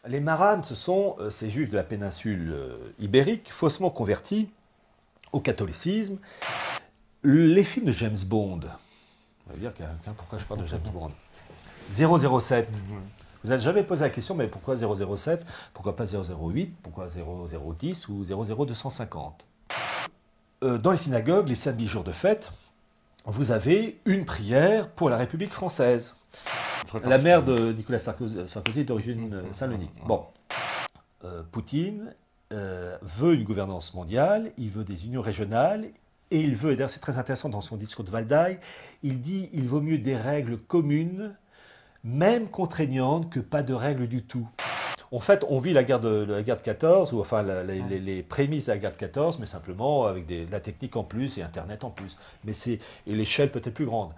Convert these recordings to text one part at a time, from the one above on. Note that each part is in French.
Les Maranes, ce sont ces juifs de la péninsule ibérique, faussement convertis au catholicisme. Les films de James Bond, on va dire pourquoi je parle de James Bond. 007. Vous n'avez jamais posé la question, mais pourquoi 007? Pourquoi pas 008? Pourquoi 0010 ou 00250? Dans les synagogues, les samedis jours de fête, vous avez une prière pour la République française. La mère de Nicolas Sarkozy est d'origine salonique. Bon, Poutine veut une gouvernance mondiale, il veut des unions régionales, et il veut, et d'ailleurs c'est très intéressant dans son discours de Valdai, il dit il vaut mieux des règles communes, même contraignantes, que pas de règles du tout. En fait, on vit la guerre de 14, ou enfin les prémices de la guerre de 14, mais simplement avec de la technique en plus et Internet en plus. Et l'échelle peut être plus grande.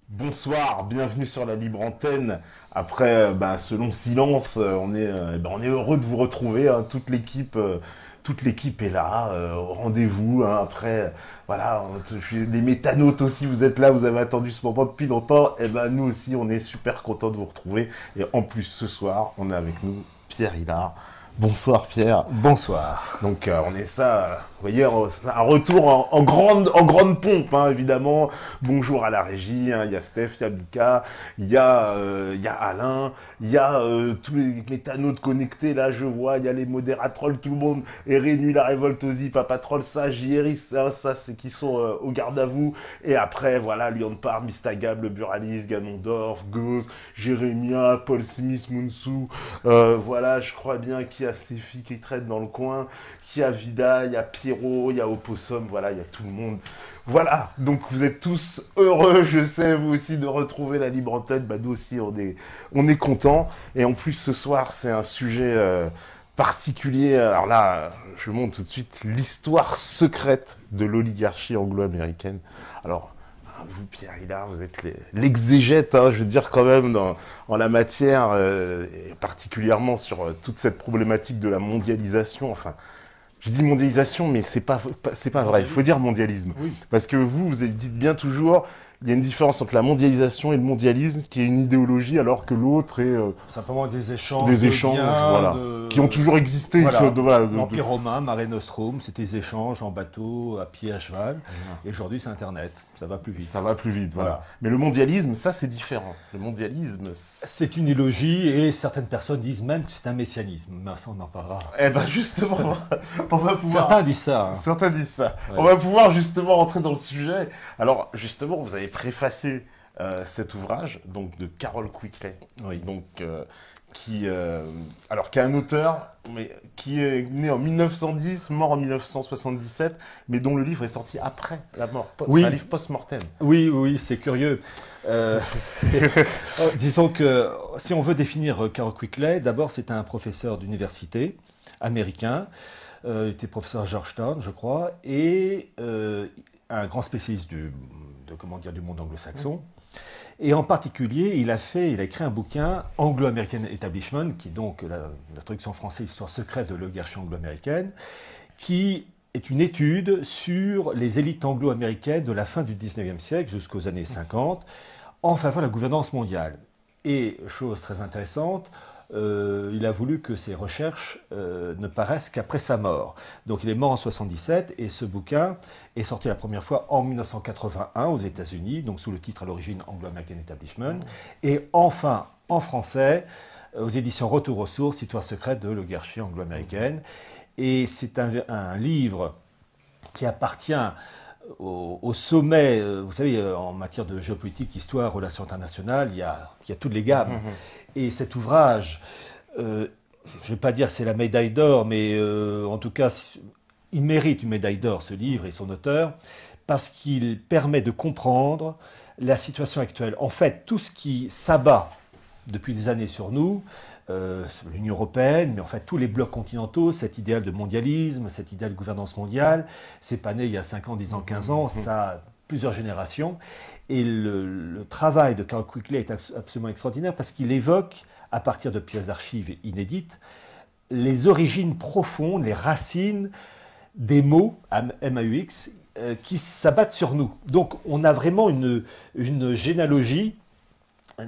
Bonsoir, bienvenue sur la libre antenne. Après ce long silence, on est heureux de vous retrouver. Hein. Toute l'équipe est là, au rendez-vous. Hein. Après, voilà, les métanautes aussi, vous êtes là, vous avez attendu ce moment depuis longtemps. Et nous aussi, on est super contents de vous retrouver. Et en plus, ce soir, on est avec nous Pierre Hillard. Bonsoir Pierre. Bonsoir. Donc on est ça, vous voyez, un retour en grande pompe, hein, évidemment. Bonjour à la régie, hein. Il y a Steph, il y a Mika, il y a Alain, il y a tous les métanautes connectés, là je vois, il y a les modératrolls, tout le monde est réuni, la révolte aussi, Papatroll, ça, Jieris, ça c'est qui sont au garde à vous. Et après, voilà, Lyon Part, Mistagab, le Buralis, Ganondorf, Goz, Jérémia, Paul Smith, Mounsou, voilà, je crois bien qu'il y a ces filles qui traînent dans le coin, qu'il y a Vida, il y a Pierrot, il y a Opossum, voilà, il y a tout le monde. Voilà, donc vous êtes tous heureux, je sais, vous aussi, de retrouver la libre antenne. Nous aussi, on est contents. Et en plus, ce soir, c'est un sujet particulier. Alors là, je montre tout de suite l'histoire secrète de l'oligarchie anglo-américaine. Alors, vous, Pierre Hillard, vous êtes l'exégète, hein, je veux dire, quand même, en la matière, et particulièrement sur toute cette problématique de la mondialisation. Enfin, je dis mondialisation, mais c'est pas vrai. Il faut dire mondialisme. Oui. Parce que vous dites bien toujours, il y a une différence entre la mondialisation et le mondialisme, qui est une idéologie, alors que l'autre est... simplement des échanges, voilà, qui ont toujours existé. Voilà. L'Empire romain, Mare Nostrum, c'était des échanges en bateau, à pied, à cheval. Et aujourd'hui, c'est Internet. Ça va plus vite. Ça va plus vite, voilà. Mais le mondialisme, ça, c'est différent. Le mondialisme... C'est une idéologie, et certaines personnes disent même que c'est un messianisme. Mais ça, on en parlera. Eh ben, justement, on va pouvoir... Certains disent ça. Hein. Certains disent ça. Ouais. On va pouvoir, justement, rentrer dans le sujet. Alors, justement, vous avez préfacé cet ouvrage, donc, de Carroll Quigley. Oui. Donc... qui est un auteur, mais qui est né en 1910, mort en 1977, mais dont le livre est sorti après la mort. Oui. C'est un livre post-mortem. Oui, c'est curieux. Disons que si on veut définir Carroll Quigley, d'abord c'est un professeur d'université américain, il était professeur à Georgetown, je crois, et un grand spécialiste du monde anglo-saxon. Et en particulier, il a écrit un bouquin, Anglo-American Establishment, qui est donc la traduction française, Histoire secrète de l'oligarchie anglo-américaine, qui est une étude sur les élites anglo-américaines de la fin du 19e siècle jusqu'aux années 50, en faveur de la gouvernance mondiale. Et, chose très intéressante, il a voulu que ses recherches ne paraissent qu'après sa mort. Donc il est mort en 1977 et ce bouquin est sorti la première fois en 1981 aux États-Unis, donc sous le titre à l'origine Anglo-American Establishment, et enfin en français aux éditions Retour aux sources, Histoire secrète de l'oligarchie anglo-américaine. Et c'est un livre qui appartient au sommet, vous savez, en matière de géopolitique, histoire, relations internationales, il y a toutes les gammes. Et cet ouvrage, je ne vais pas dire c'est la médaille d'or, mais en tout cas, il mérite une médaille d'or, ce livre et son auteur, parce qu'il permet de comprendre la situation actuelle. En fait, tout ce qui s'abat depuis des années sur nous, l'Union européenne, mais en fait tous les blocs continentaux, cet idéal de mondialisme, cet idéal de gouvernance mondiale, c'est pas né il y a 5 ans, 10 ans, 15 ans, ça a plusieurs générations. Et le travail de Carroll Quigley est absolument extraordinaire parce qu'il évoque, à partir de pièces d'archives inédites, les origines profondes, les racines des mots, M-A-U-X, qui s'abattent sur nous. Donc on a vraiment une généalogie,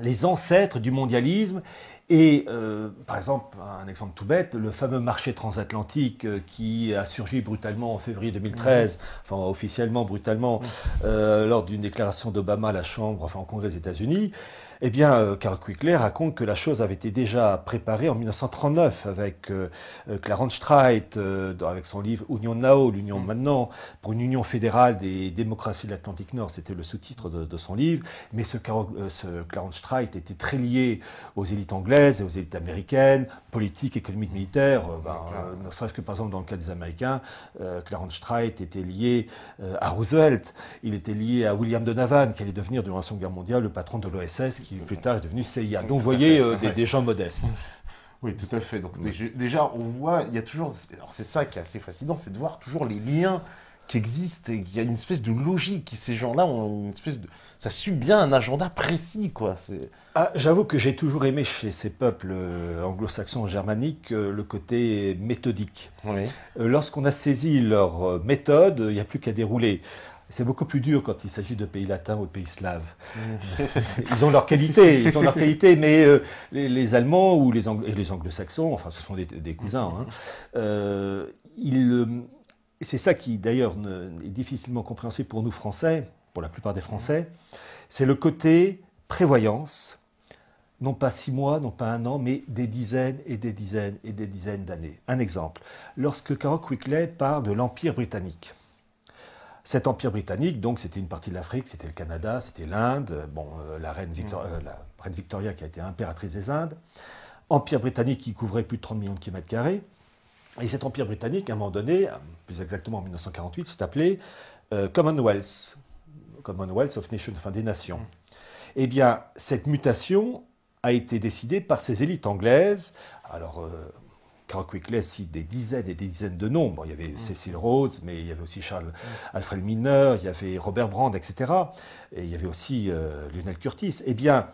les ancêtres du mondialisme, Et par exemple, un exemple tout bête, le fameux marché transatlantique qui a surgi brutalement en février 2013, enfin officiellement brutalement, lors d'une déclaration d'Obama à la Chambre, enfin au Congrès des États-Unis, eh bien, Carol Quigley raconte que la chose avait été déjà préparée en 1939 avec Clarence Streit, avec son livre Union Now, l'Union maintenant, pour une union fédérale des démocraties de l'Atlantique Nord, c'était le sous-titre de son livre. Mais ce Clarence Streit était très lié aux élites anglaises et aux élites américaines, politiques, économiques, militaires. Ne serait-ce que par exemple dans le cas des Américains, Clarence Streit était lié à Roosevelt, il était lié à William Donovan, qui allait devenir durant la Seconde Guerre mondiale le patron de l'OSS, qui plus tard est devenu CIA. Donc vous voyez des gens modestes. Oui, tout à fait. Donc déjà, on voit, il y a toujours... Alors c'est ça qui est assez fascinant, c'est de voir toujours les liens qui existent et qu'il y a une espèce de logique, qui ces gens-là ont une espèce de... Ça suit bien un agenda précis, quoi. J'avoue que j'ai toujours aimé chez ces peuples anglo-saxons germaniques le côté méthodique. Oui. Lorsqu'on a saisi leur méthode, il n'y a plus qu'à dérouler. C'est beaucoup plus dur quand il s'agit de pays latins ou de pays slaves. Ils ont leur qualité, mais les Allemands ou les Anglo-Saxons, enfin ce sont des cousins, c'est ça qui d'ailleurs est difficilement compréhensible pour nous Français, pour la plupart des Français, c'est le côté prévoyance, non pas 6 mois, non pas 1 an, mais des dizaines et des dizaines et des dizaines d'années. Un exemple, lorsque Carol Quigley parle de l'Empire britannique, cet empire britannique, donc c'était une partie de l'Afrique, c'était le Canada, c'était l'Inde, la reine Victoria qui a été impératrice des Indes, empire britannique qui couvrait plus de 30 millions de kilomètres carrés, et cet empire britannique, à un moment donné, plus exactement en 1948, s'est appelé Commonwealth of Nations, enfin des nations. Eh bien, cette mutation a été décidée par ces élites anglaises. Alors, Carol Quigley cite des dizaines et des dizaines de noms. Bon, il y avait Cecil Rhodes, mais il y avait aussi Alfred Milner, il y avait Robert Brand, etc. Et il y avait aussi Lionel Curtis. Eh bien,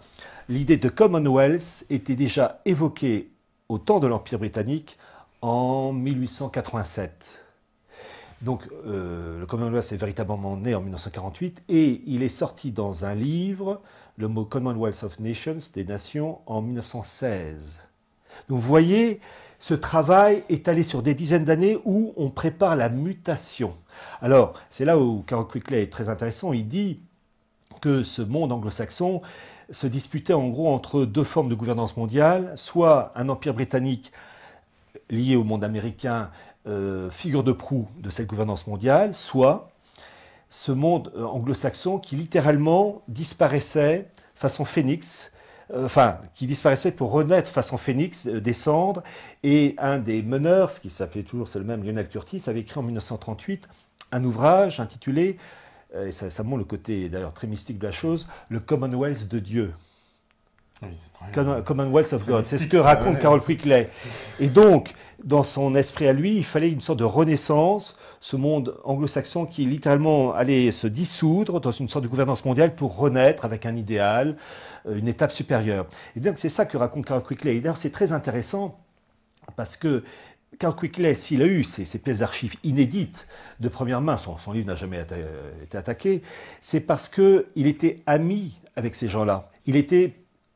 l'idée de Commonwealth était déjà évoquée au temps de l'Empire britannique en 1887. Donc, le Commonwealth est véritablement né en 1948 et il est sorti dans un livre, le mot Commonwealth of Nations, des nations, en 1916. Donc, vous voyez, ce travail est allé sur des dizaines d'années où on prépare la mutation. Alors, c'est là où Carol Quigley est très intéressant. Il dit que ce monde anglo-saxon se disputait en gros entre 2 formes de gouvernance mondiale, soit un empire britannique lié au monde américain, figure de proue de cette gouvernance mondiale, soit ce monde anglo-saxon qui littéralement disparaissait façon phénix, qui disparaissait pour renaître façon phénix, descendre, et un des meneurs, ce qui s'appelait toujours, c'est le même, Lionel Curtis, avait écrit en 1938 un ouvrage intitulé, et ça montre le côté d'ailleurs très mystique de la chose, le Commonwealth de Dieu. Oui, Commonwealth of God, c'est ce que raconte Carol Quigley. Et donc, dans son esprit à lui, il fallait une sorte de renaissance, ce monde anglo-saxon qui littéralement allait se dissoudre dans une sorte de gouvernance mondiale pour renaître avec un idéal, une étape supérieure. Et donc c'est ça que raconte Carol Quigley. Et d'ailleurs c'est très intéressant parce que Carol Quigley, s'il a eu ces pièces d'archives inédites de première main, son livre n'a jamais été attaqué, c'est parce qu'il était ami avec ces gens-là. Il était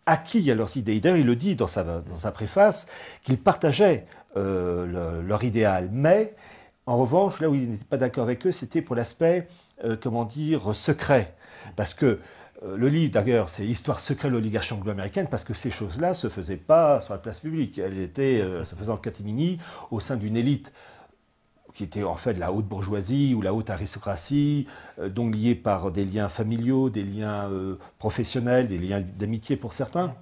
acquis à leurs idées. D'ailleurs, il le dit dans sa préface qu'il partageait leur idéal. Mais, en revanche, là où il n'était pas d'accord avec eux, c'était pour l'aspect, secret. Parce que le livre, d'ailleurs, c'est Histoire secrète de l'oligarchie anglo-américaine, parce que ces choses-là ne se faisaient pas sur la place publique. Elles se faisaient en catimini au sein d'une élite qui était en fait la haute bourgeoisie ou la haute aristocratie, donc liée par des liens familiaux, des liens professionnels, des liens d'amitié pour certains.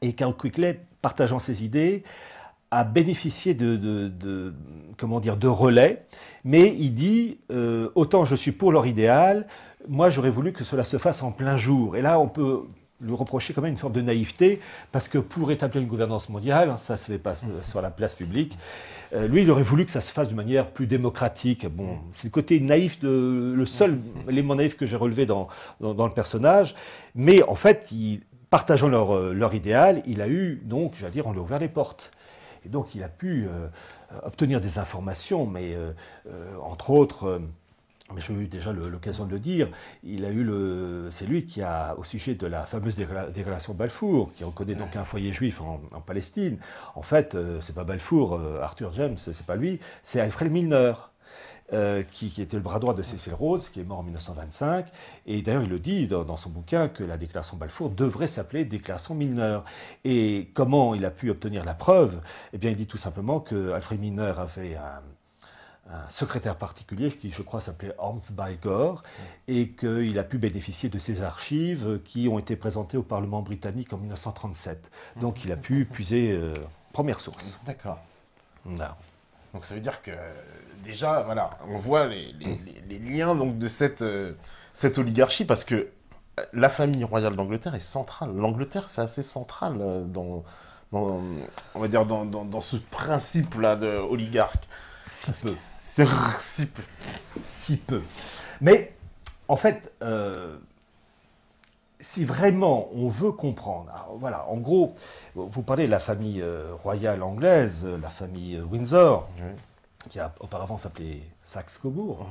Et Carol Quigley, partageant ses idées, a bénéficié de relais, mais il dit autant je suis pour leur idéal, moi j'aurais voulu que cela se fasse en plein jour. Et là, on peut lui reprocher quand même une forme de naïveté, parce que pour établir une gouvernance mondiale, ça ne se fait pas sur la place publique. Lui, il aurait voulu que ça se fasse de manière plus démocratique. Bon, c'est le côté naïf, le seul élément naïf que j'ai relevé dans le personnage. Mais en fait, partageant leur idéal, il a eu, donc, on lui a ouvert les portes. Et donc, il a pu obtenir des informations, mais entre autres, mais j'ai eu déjà l'occasion de le dire, c'est lui qui a, au sujet de la fameuse déclaration de Balfour, qui reconnaît donc un foyer juif en Palestine, en fait, c'est pas Balfour, Arthur James, c'est pas lui, c'est Alfred Milner. Qui était le bras droit de Cecil Rhodes, qui est mort en 1925. Et d'ailleurs, il le dit dans son bouquin que la déclaration Balfour devrait s'appeler déclaration Milner. Et comment il a pu obtenir la preuve? Eh bien, il dit tout simplement que Alfred Milner avait un secrétaire particulier qui, je crois, s'appelait Hornsby Gore, et qu'il a pu bénéficier de ces archives qui ont été présentées au Parlement britannique en 1937. Donc, il a pu puiser première source. D'accord. Non. Donc ça veut dire que déjà, voilà, on voit les liens donc, de cette oligarchie, parce que la famille royale d'Angleterre est centrale. L'Angleterre, c'est assez central dans on va dire, dans ce principe-là de oligarque. Si peu. C'est si peu. Si peu. Mais, en fait, si vraiment on veut comprendre, alors, voilà, en gros, vous parlez de la famille royale anglaise, la famille Windsor, qui a auparavant s'appelait Saxe-Cobourg.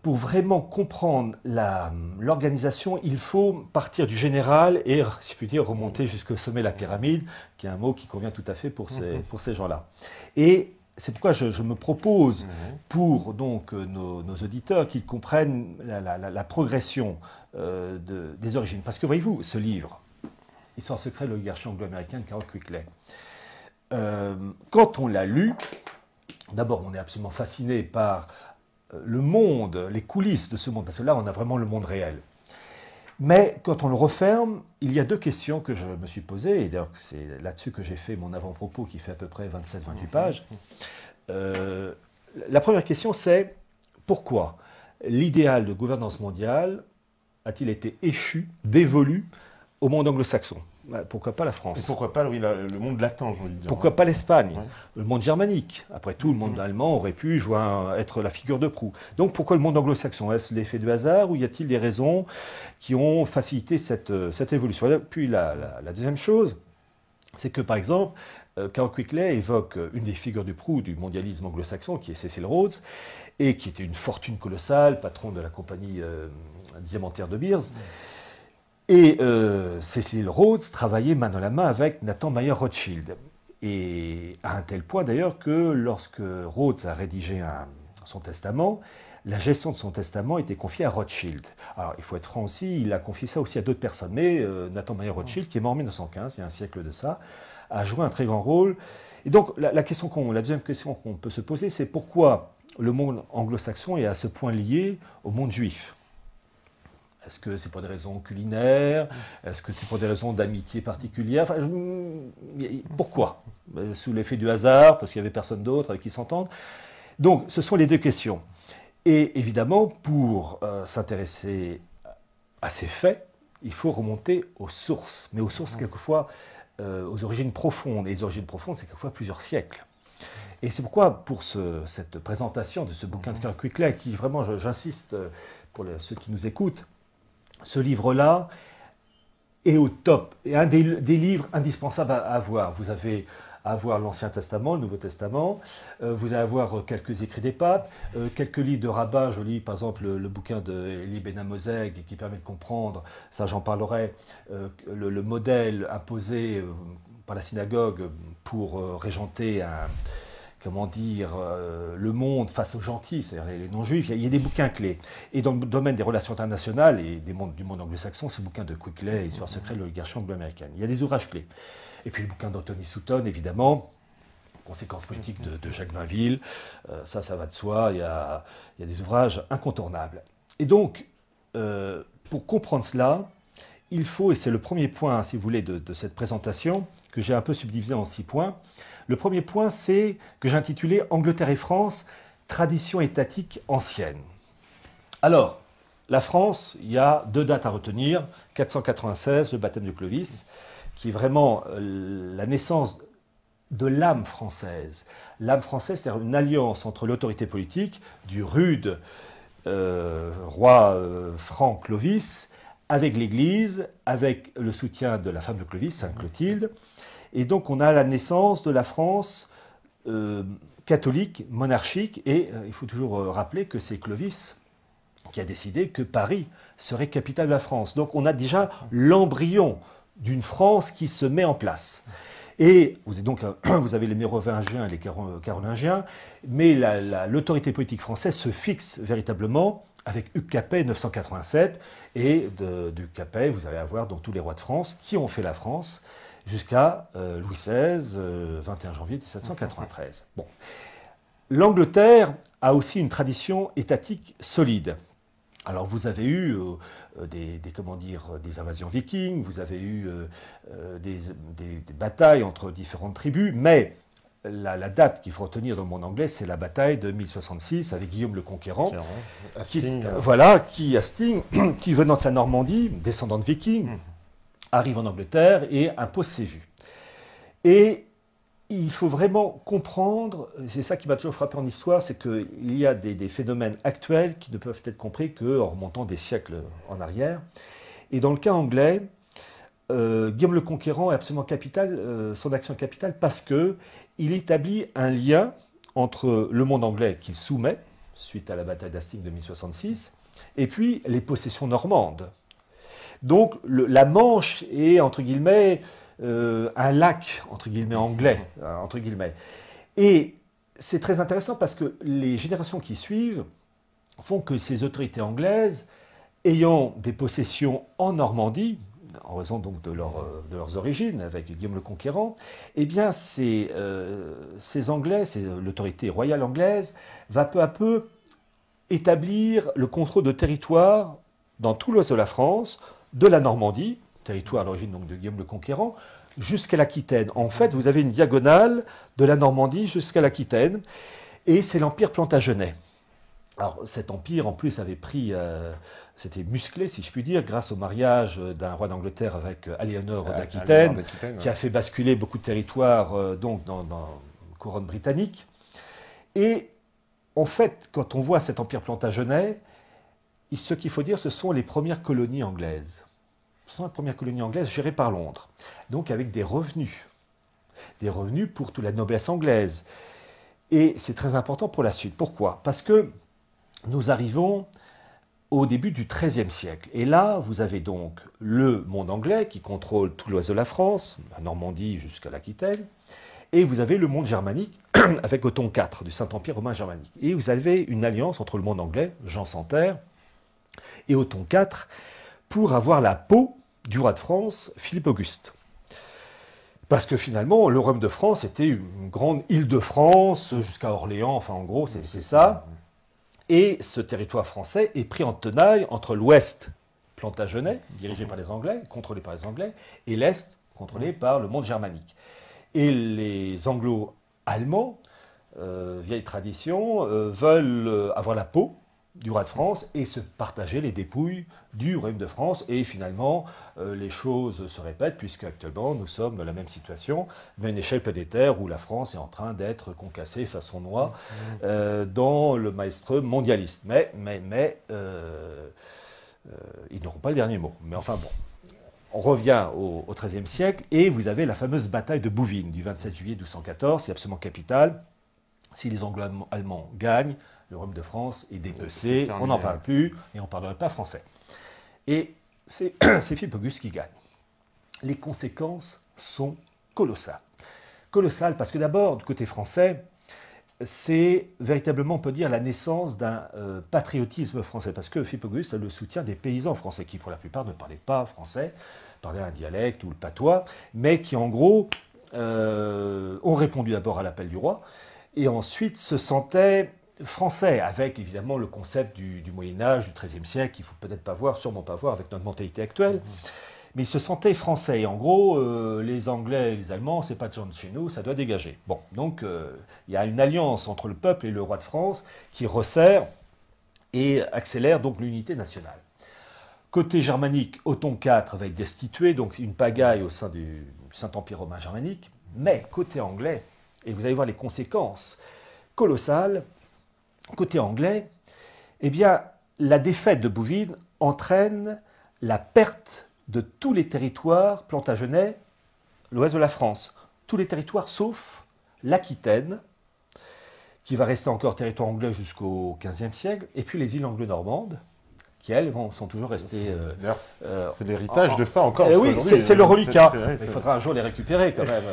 Pour vraiment comprendre l'organisation, il faut partir du général et, si je puis dire, remonter jusqu'au sommet de la pyramide, qui est un mot qui convient tout à fait pour ces gens-là. Et c'est pourquoi je me propose, pour donc nos auditeurs, qu'ils comprennent la progression des origines. Parce que, voyez-vous, ce livre, Histoire secrète de l'oligarchie anglo-américaine de Carroll Quigley, quand on l'a lu, d'abord, on est absolument fasciné par le monde, les coulisses de ce monde, parce que là, on a vraiment le monde réel. Mais quand on le referme, il y a deux questions que je me suis posées, et d'ailleurs c'est là-dessus que j'ai fait mon avant-propos qui fait à peu près 27-28 pages. La première question, c'est pourquoi l'idéal de gouvernance mondiale a-t-il été échu, dévolu au monde anglo-saxon? Pourquoi pas la France? Et pourquoi pas le monde latin, j'ai envie de dire. Pourquoi pas l'Espagne? Le monde germanique? Après tout, le monde allemand aurait pu être la figure de proue. Donc pourquoi le monde anglo-saxon? Est-ce l'effet du hasard ou y a-t-il des raisons qui ont facilité cette évolution? Et puis la deuxième chose, c'est que par exemple, Carroll Quigley évoque une des figures de proue du mondialisme anglo-saxon, qui est Cecil Rhodes, et qui était une fortune colossale, patron de la compagnie diamantaire de Beers. Et Cecil Rhodes travaillait main dans la main avec Nathan Mayer Rothschild. Et à un tel point d'ailleurs que lorsque Rhodes a rédigé son testament, la gestion de son testament était confiée à Rothschild. Alors il faut être franc aussi, il a confié ça aussi à d'autres personnes. Mais Nathan Mayer Rothschild, qui est mort en 1915, il y a un siècle de ça, a joué un très grand rôle. Et donc la deuxième question qu'on peut se poser, c'est pourquoi le monde anglo-saxon est à ce point lié au monde juif? Est-ce que c'est pour des raisons culinaires? Est-ce que c'est pour des raisons d'amitié particulière? Enfin, pourquoi? Sous l'effet du hasard, parce qu'il n'y avait personne d'autre avec qui s'entendre? Donc, ce sont les deux questions. Et évidemment, pour s'intéresser à ces faits, il faut remonter aux sources. Mais aux sources, quelquefois, aux origines profondes. Et les origines profondes, c'est quelquefois plusieurs siècles. Et c'est pourquoi, pour cette présentation de ce bouquin de Carroll Quigley, qui vraiment, j'insiste pour ceux qui nous écoutent, ce livre-là est au top, et un des livres indispensables à avoir. Vous avez à avoir l'Ancien Testament, le Nouveau Testament, vous allez avoir quelques écrits des papes, quelques livres de rabbins. Je lis par exemple le bouquin de Elie Ben Amozeg qui permet de comprendre, ça j'en parlerai, le modèle imposé par la synagogue pour régenter comment dire, le monde face aux gentils, c'est-à-dire les non-juifs. Il y a des bouquins clés. Et dans le domaine des relations internationales et du monde anglo-saxon, c'est le bouquin de Quigley, Histoire secrète de l'oligarchie anglo-américaine. Il y a des ouvrages clés. Et puis le bouquin d'Anthony Sutton, évidemment, Conséquences politiques de Jacques Mainville, ça va de soi, il y a des ouvrages incontournables. Et donc, pour comprendre cela, il faut, et c'est le premier point, si vous voulez, de cette présentation, que j'ai un peu subdivisé en 6 points. Le premier point, c'est que j'ai intitulé « Angleterre et France, tradition étatique ancienne ». Alors, la France, il y a 2 dates à retenir. 496, le baptême de Clovis, qui est vraiment la naissance de l'âme française. L'âme française, c'est-à-dire une alliance entre l'autorité politique du rude roi franc Clovis, avec l'Église, avec le soutien de la femme de Clovis, Sainte Clotilde. Et donc on a la naissance de la France catholique, monarchique, et il faut toujours rappeler que c'est Clovis qui a décidé que Paris serait capitale de la France. Donc on a déjà l'embryon d'une France qui se met en place. Et vous avez les Mérovingiens et les Carolingiens, mais l'autorité politique française se fixe véritablement avec Hugues Capet 987, et d'Hugues Capet, vous allez avoir donc tous les rois de France qui ont fait la France jusqu'à Louis XVI, 21 janvier 1793. Bon. L'Angleterre a aussi une tradition étatique solide. Alors vous avez eu des invasions vikings, vous avez eu des batailles entre différentes tribus, mais la date qu'il faut retenir dans le monde anglais, c'est la bataille de 1066 avec Guillaume le Conquérant, qui venant de sa Normandie, descendant de vikings, arrive en Angleterre et impose ses vues. Et il faut vraiment comprendre, c'est ça qui m'a toujours frappé en histoire, c'est qu'il y a des phénomènes actuels qui ne peuvent être compris qu'en remontant des siècles en arrière. Et dans le cas anglais, Guillaume le Conquérant est absolument capital, son action est capitale parce qu'il établit un lien entre le monde anglais qu'il soumet, suite à la bataille d'Hastings de 1066, et puis les possessions normandes. Donc la Manche est, entre guillemets, un lac, entre guillemets, anglais, entre guillemets. Et c'est très intéressant parce que les générations qui suivent font que ces autorités anglaises, ayant des possessions en Normandie, en raison donc de leurs origines avec Guillaume le Conquérant, eh bien ces Anglais, l'autorité royale anglaise, va peu à peu établir le contrôle de territoire dans tout l'ouest de la France, de la Normandie, territoire à l'origine donc de Guillaume le Conquérant, jusqu'à l'Aquitaine. En fait, vous avez une diagonale de la Normandie jusqu'à l'Aquitaine, et c'est l'Empire Plantagenet. Alors cet empire, en plus, avait pris, c'était musclé, si je puis dire, grâce au mariage d'un roi d'Angleterre avec Aliénor d'Aquitaine, qui a fait basculer beaucoup de territoires donc dans la couronne britannique. Et en fait, quand on voit cet empire Plantagenet, ce qu'il faut dire, ce sont les premières colonies anglaises. Ce sont les premières colonies anglaises gérées par Londres, donc avec des revenus pour toute la noblesse anglaise. Et c'est très important pour la suite. Pourquoi? Parce que nous arrivons au début du XIIIe siècle. Et là, vous avez donc le monde anglais qui contrôle tout l'ouest de la France, la Normandie jusqu'à l'Aquitaine, et vous avez le monde germanique avec Othon IV du Saint-Empire romain germanique. Et vous avez une alliance entre le monde anglais, Jean sans Terre, et Othon IV, pour avoir la peau du roi de France, Philippe Auguste. Parce que finalement, le royaume de France était une grande île de France, jusqu'à Orléans, enfin en gros, c'est ça. Et ce territoire français est pris en tenaille entre l'ouest plantagenet, dirigé par les Anglais, contrôlé par les Anglais, et l'est, contrôlé par le monde germanique. Et les Anglo-Allemands, vieille tradition, veulent avoir la peau du roi de France et se partager les dépouilles du royaume de France. Et finalement, les choses se répètent, puisque actuellement nous sommes dans la même situation, mais à une échelle planétaire où la France est en train d'être concassée façon noix dans le maelstrom mondialiste. Mais ils n'auront pas le dernier mot. Mais enfin bon. On revient au XIIIe siècle et vous avez la fameuse bataille de Bouvines du 27 juillet 1214, c'est absolument capital. Si les Anglo-Allemands gagnent, le royaume de France est dépecé, on n'en parle plus et on ne parlerait pas français. Et c'est Philippe Auguste qui gagne. Les conséquences sont colossales. Colossales parce que d'abord, du côté français, c'est véritablement, on peut dire, la naissance d'un patriotisme français. Parce que Philippe Auguste a le soutien des paysans français qui, pour la plupart, ne parlaient pas français, parlaient un dialecte ou le patois, mais qui, en gros, ont répondu d'abord à l'appel du roi et ensuite se sentaient français, avec évidemment le concept du Moyen-Âge, du XIIIe siècle, qu'il ne faut peut-être pas voir, sûrement pas voir avec notre mentalité actuelle. Mais ils se sentaient français. Et en gros, les Anglais et les Allemands, c'est pas de gens de chez nous, ça doit dégager. Bon, donc il y a une alliance entre le peuple et le roi de France qui resserre et accélère donc l'unité nationale. Côté germanique, Othon IV va être destitué, donc une pagaille au sein du Saint-Empire romain germanique. Mais côté anglais, et vous allez voir les conséquences colossales, côté anglais, eh bien, la défaite de Bouvines entraîne la perte de tous les territoires plantagenets, l'ouest de la France. Tous les territoires sauf l'Aquitaine. qui va rester encore territoire anglais jusqu'au XVe siècle, et puis les îles anglo-normandes, qui, elles, sont toujours restées... c'est l'héritage de ça encore. Oui, c'est le reliquat. Il faudra un jour les récupérer, quand même.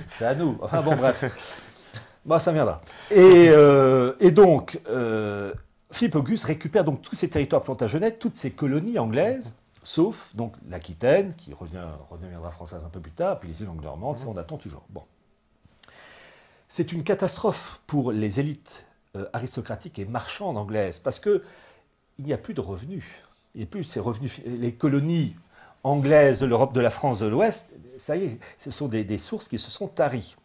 C'est à nous. Enfin, bon, bref. Bon, ça viendra. Et donc, Philippe Auguste récupère donc tous ces territoires plantagenets, toutes ces colonies anglaises, sauf donc l'Aquitaine, qui redeviendra française un peu plus tard, puis les îles anglo-normandes, ça on attend toujours. Bon. C'est une catastrophe pour les élites aristocratiques et marchandes anglaises, parce qu'il n'y a plus de revenus. Il n'y a plus ces revenus. Les colonies anglaises de l'Europe, de la France de l'Ouest, ça y est, ce sont des sources qui se sont taries.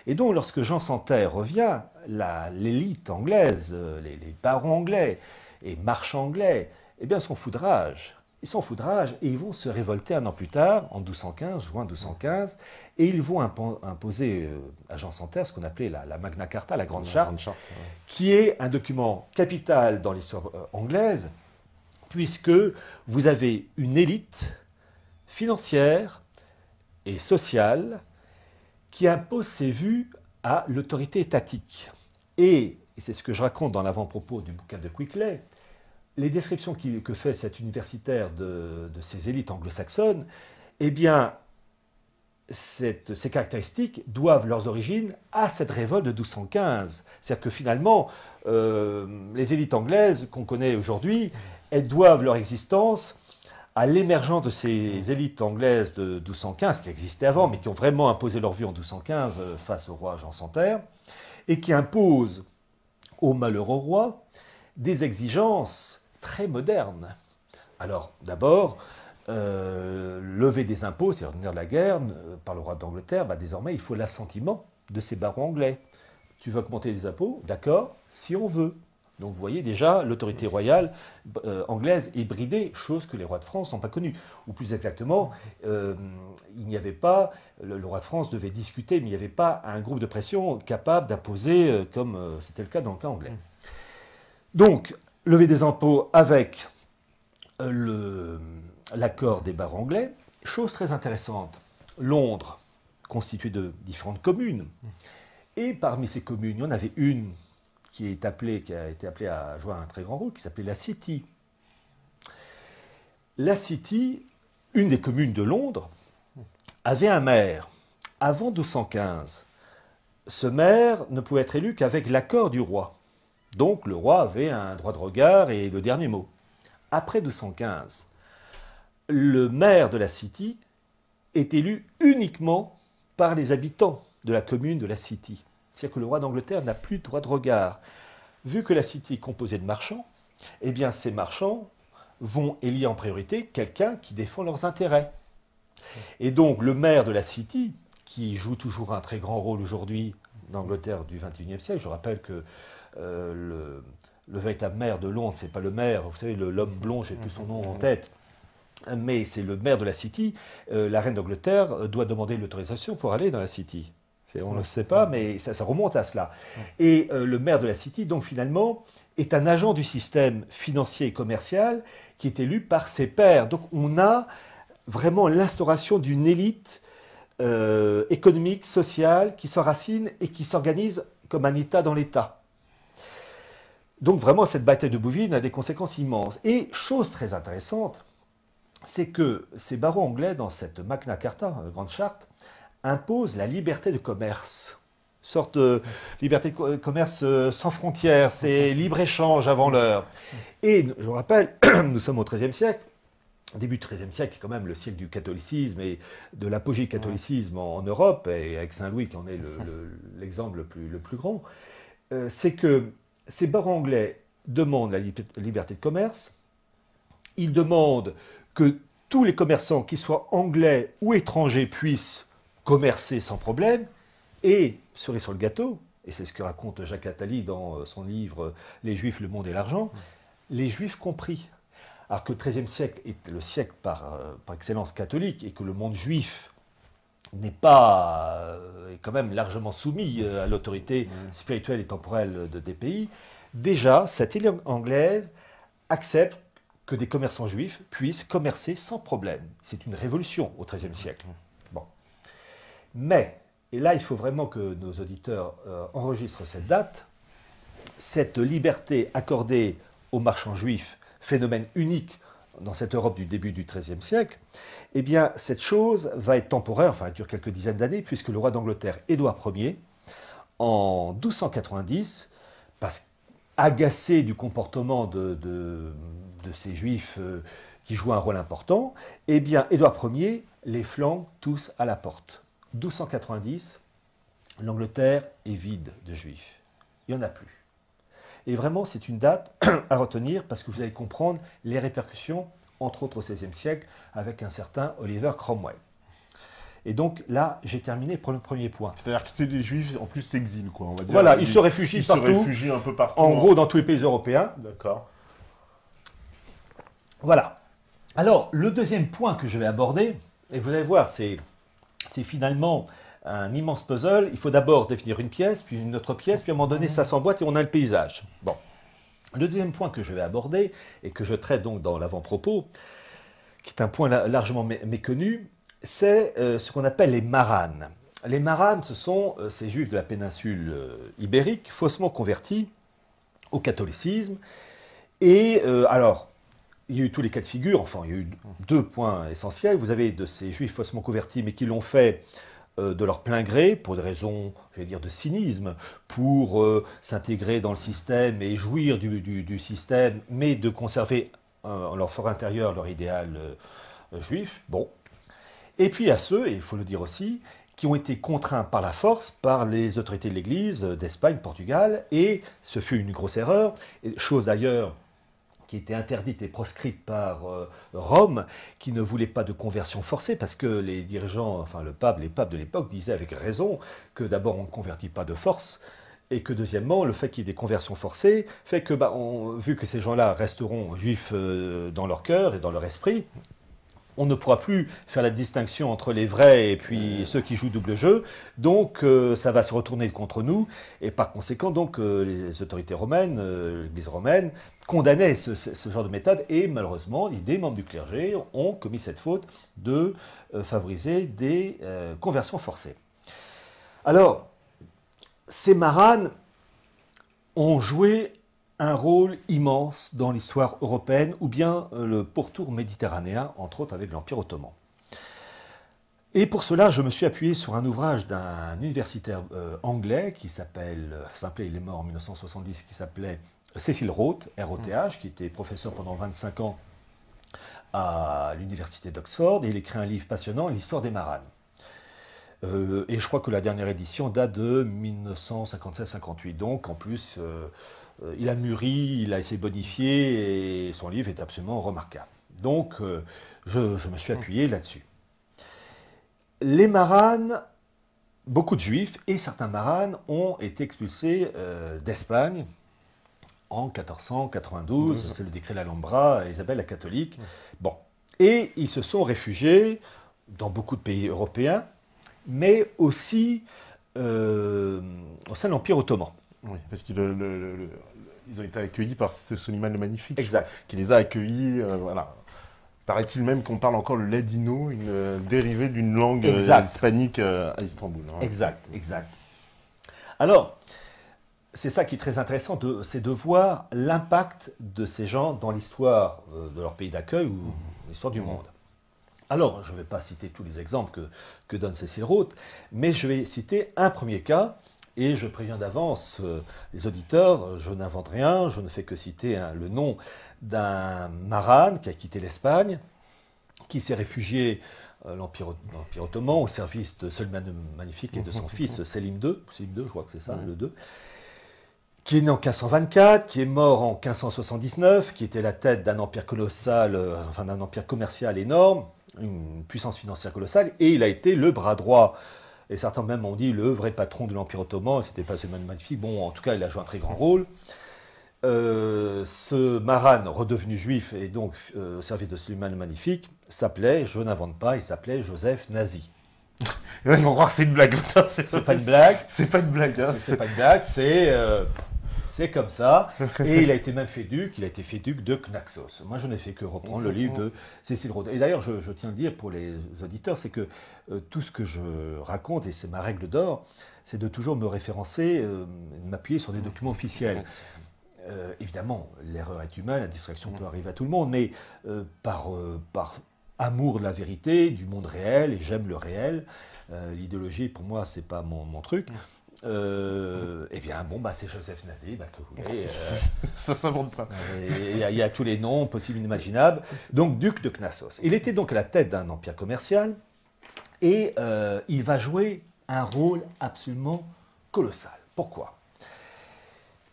Et donc, lorsque Jean Santerre revient, l'élite anglaise, les barons anglais et marchands anglais, eh bien, sont foudrage. Ils sont foudrage et ils vont se révolter un an plus tard, en 1215, juin 1215, et ils vont imposer à Jean Santerre ce qu'on appelait la Magna Carta, la Grande Charte, qui est un document capital dans l'histoire anglaise, puisque vous avez une élite financière et sociale qui impose ses vues à l'autorité étatique. Et c'est ce que je raconte dans l'avant-propos du bouquin de Quickley, les descriptions que fait cet universitaire de ces élites anglo-saxonnes, eh bien, ces caractéristiques doivent leurs origines à cette révolte de 1215. C'est-à-dire que finalement, les élites anglaises qu'on connaît aujourd'hui, elles doivent leur existence à l'émergence de ces élites anglaises de 1215, qui existaient avant, mais qui ont vraiment imposé leur vue en 1215 face au roi Jean Santerre, et qui imposent au malheureux roi des exigences très modernes. Alors, d'abord, lever des impôts, c'est-à-dire venir de la guerre, par le roi d'Angleterre, désormais, il faut l'assentiment de ces barons anglais. Tu veux augmenter les impôts? D'accord, si on veut. Donc vous voyez déjà, l'autorité royale anglaise est bridée, chose que les rois de France n'ont pas connue. Ou plus exactement, il n'y avait pas, le roi de France devait discuter, mais il n'y avait pas un groupe de pression capable d'imposer, comme c'était le cas dans le cas anglais. Donc, lever des impôts avec l'accord des barons anglais, chose très intéressante. Londres, constituée de différentes communes, et parmi ces communes, il y en avait une qui a été appelée à jouer un très grand rôle, qui s'appelait la City. La City, une des communes de Londres, avait un maire. Avant 1215, ce maire ne pouvait être élu qu'avec l'accord du roi. Donc le roi avait un droit de regard et le dernier mot. Après 1215, le maire de la City est élu uniquement par les habitants de la commune de la City. C'est-à-dire que le roi d'Angleterre n'a plus de droit de regard. Vu que la City est composée de marchands, eh bien ces marchands vont élire en priorité quelqu'un qui défend leurs intérêts. Et donc le maire de la City, qui joue toujours un très grand rôle aujourd'hui d'Angleterre du XXIe siècle, je rappelle que le véritable maire de Londres, c'est pas le maire, vous savez, l'homme blond, j'ai plus son nom en tête, mais c'est le maire de la City. La reine d'Angleterre doit demander l'autorisation pour aller dans la City. On ne le sait pas, mais ça remonte à cela. Et le maire de la City, donc finalement, est un agent du système financier et commercial qui est élu par ses pairs. Donc on a vraiment l'instauration d'une élite économique, sociale, qui s'enracine et qui s'organise comme un État dans l'État. Donc vraiment, cette bataille de Bouvines a des conséquences immenses. Et chose très intéressante, c'est que ces barons anglais, dans cette Magna Carta, Grande Charte, impose la liberté de commerce. Une sorte de liberté de commerce sans frontières, c'est libre-échange avant l'heure. Et je vous rappelle, nous sommes au XIIIe siècle, début du XIIIe siècle, quand même le siècle du catholicisme et de l'apogée du catholicisme en Europe, et avec Saint-Louis qui en est l'exemple le plus grand, c'est que ces barons anglais demandent la liberté de commerce, ils demandent que tous les commerçants, qu'ils soient anglais ou étrangers, puissent commercer sans problème, et, cerise sur le gâteau, et c'est ce que raconte Jacques Attali dans son livre « Les Juifs, le monde et l'argent », les Juifs compris. Alors que le XIIIe siècle est le siècle par excellence catholique, et que le monde juif n'est pas, est quand même largement soumis à l'autorité spirituelle et temporelle des pays, déjà, cette élite anglaise accepte que des commerçants juifs puissent commercer sans problème. C'est une révolution au XIIIe siècle. Bon. Mais et là il faut vraiment que nos auditeurs enregistrent cette date, cette liberté accordée aux marchands juifs, phénomène unique dans cette Europe du début du XIIIe siècle, eh bien cette chose va être temporaire, enfin elle dure quelques dizaines d'années, puisque le roi d'Angleterre, Édouard Ier, en 1290, agacé du comportement de ces juifs qui jouent un rôle important, eh bien Édouard Ier les flanque tous à la porte. 1290, l'Angleterre est vide de juifs. Il n'y en a plus. Et vraiment, c'est une date à retenir parce que vous allez comprendre les répercussions, entre autres au XVIe siècle, avec un certain Oliver Cromwell. Et donc là, j'ai terminé pour le premier point. C'est-à-dire que les juifs, en plus, s'exilent, quoi, on va dire. Voilà, ils se réfugient partout. Ils se réfugient un peu partout. En gros, dans tous les pays européens. D'accord. Voilà. Alors, le deuxième point que je vais aborder, et vous allez voir, c'est finalement un immense puzzle. Il faut d'abord définir une pièce, puis une autre pièce, puis à un moment donné, ça s'emboîte et on a le paysage. Bon. Le deuxième point que je vais aborder, et que je traite donc dans l'avant-propos, qui est un point largement méconnu, c'est ce qu'on appelle les maranes. Les maranes, ce sont ces juifs de la péninsule ibérique, faussement convertis au catholicisme. Et alors, il y a eu tous les cas de figure, enfin, il y a eu deux points essentiels. Vous avez de ces juifs faussement convertis, mais qui l'ont fait de leur plein gré, pour des raisons, je vais dire, de cynisme, pour s'intégrer dans le système et jouir du système, mais de conserver en leur fort intérieur leur idéal juif. Bon. Et puis à ceux, et il faut le dire aussi, qui ont été contraints par la force par les autorités de l'Église d'Espagne, Portugal, et ce fut une grosse erreur, chose d'ailleurs qui était interdite et proscrite par Rome, qui ne voulait pas de conversion forcée, parce que les dirigeants, enfin les papes de l'époque disaient avec raison que d'abord on ne convertit pas de force, et que deuxièmement, le fait qu'il y ait des conversions forcées fait que, vu que ces gens-là resteront juifs dans leur cœur et dans leur esprit, on ne pourra plus faire la distinction entre les vrais et puis ceux qui jouent double jeu. Donc, ça va se retourner contre nous. Et par conséquent, donc, les autorités romaines, l'Église romaine, condamnaient ce genre de méthode. Et malheureusement, des membres du clergé ont commis cette faute de favoriser des conversions forcées. Alors, ces maranes ont joué un rôle immense dans l'histoire européenne, ou bien le pourtour méditerranéen, entre autres avec l'Empire ottoman. Et pour cela, je me suis appuyé sur un ouvrage d'un universitaire anglais qui s'appelait, il est mort en 1970, qui s'appelait Cecil Rhodes, R-O-T-H, qui était professeur pendant 25 ans à l'université d'Oxford, et il écrit un livre passionnant, L'histoire des maranes. Et je crois que la dernière édition date de 1957-58, donc en plus... il a mûri, il a essayé de bonifier et son livre est absolument remarquable. Donc, je me suis appuyé là-dessus. Les maranes, beaucoup de juifs et certains maranes ont été expulsés d'Espagne en 1492. C'est le décret l'Alhambra, Isabelle la catholique. Bon. Et ils se sont réfugiés dans beaucoup de pays européens, mais aussi au sein de l'Empire ottoman. Oui, parce qu'ils ont été accueillis par Soliman le Magnifique, exact, qui les a accueillis, voilà. Paraît-il même qu'on parle encore le ladino, une dérivée d'une langue hispanique à Istanbul. Hein. Exact, exact. Alors, c'est ça qui est très intéressant, c'est de voir l'impact de ces gens dans l'histoire de leur pays d'accueil ou l'histoire du monde. Alors, je ne vais pas citer tous les exemples que donne Cecil Rhodes, mais je vais citer un premier cas. Et je préviens d'avance les auditeurs, je n'invente rien, je ne fais que citer le nom d'un marane qui a quitté l'Espagne, qui s'est réfugié l'Empire ottoman au service de Soliman le Magnifique et de son fils Selim II, je crois que c'est ça, le 2, qui est né en 1524, qui est mort en 1579, qui était la tête d'un empire colossal, enfin d'un empire commercial énorme, une puissance financière colossale, et il a été le bras droit. Et certains même ont dit le vrai patron de l'Empire ottoman, c'était pas Soliman le Magnifique. Bon, en tout cas, il a joué un très grand rôle. Ce marane redevenu juif et donc au service de Soliman le Magnifique s'appelait, je n'invente pas, il s'appelait Joseph Nazi. Ils vont croire que c'est une blague. C'est pas une blague. C'est pas une blague. Hein, c'est pas une blague, c'est c'est comme ça. Et il a été même fait duc, il a été fait duc de Knaxos. Moi, je n'ai fait que reprendre le livre de Cécile Rhodes. Et d'ailleurs, je tiens à le dire pour les auditeurs, c'est que tout ce que je raconte, et c'est ma règle d'or, c'est de toujours me référencer, de m'appuyer sur des documents officiels. Évidemment, l'erreur est humaine, la distraction peut arriver à tout le monde, mais par amour de la vérité, du monde réel, et j'aime le réel, l'idéologie, pour moi, c'est pas mon truc. Eh bien, bon, bah, c'est Joseph Nazi, bah, que vous voulez. Ça ne s'invente pas. Il y a tous les noms possibles et inimaginables. Donc, duc de Knaxos. Il était donc à la tête d'un empire commercial et il va jouer un rôle absolument colossal. Pourquoi?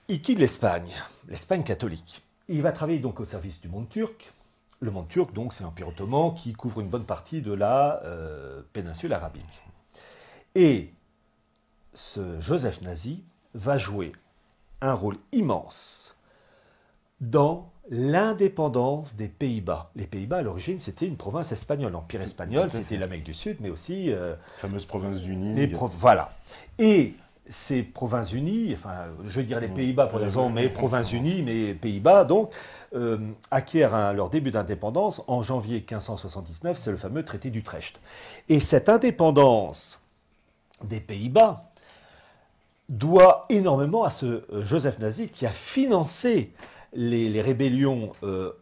Il quitte l'Espagne catholique. Il va travailler donc au service du monde turc. Le monde turc, donc, c'est l'Empire ottoman qui couvre une bonne partie de la péninsule arabique. Et ce Joseph Nazi va jouer un rôle immense dans l'indépendance des Pays-Bas. Les Pays-Bas, à l'origine, c'était une province espagnole. L'Empire espagnol, c'était l'Amérique du Sud, mais aussi... fameuse province unie. Voilà. Et ces provinces unies, enfin, je veux dire les Pays-Bas pour raison, mais provinces unies, mais Pays-Bas, donc, acquièrent leur début d'indépendance en janvier 1579, c'est le fameux traité d'Utrecht. Et cette indépendance des Pays-Bas doit énormément à ce Joseph Nazi qui a financé les rébellions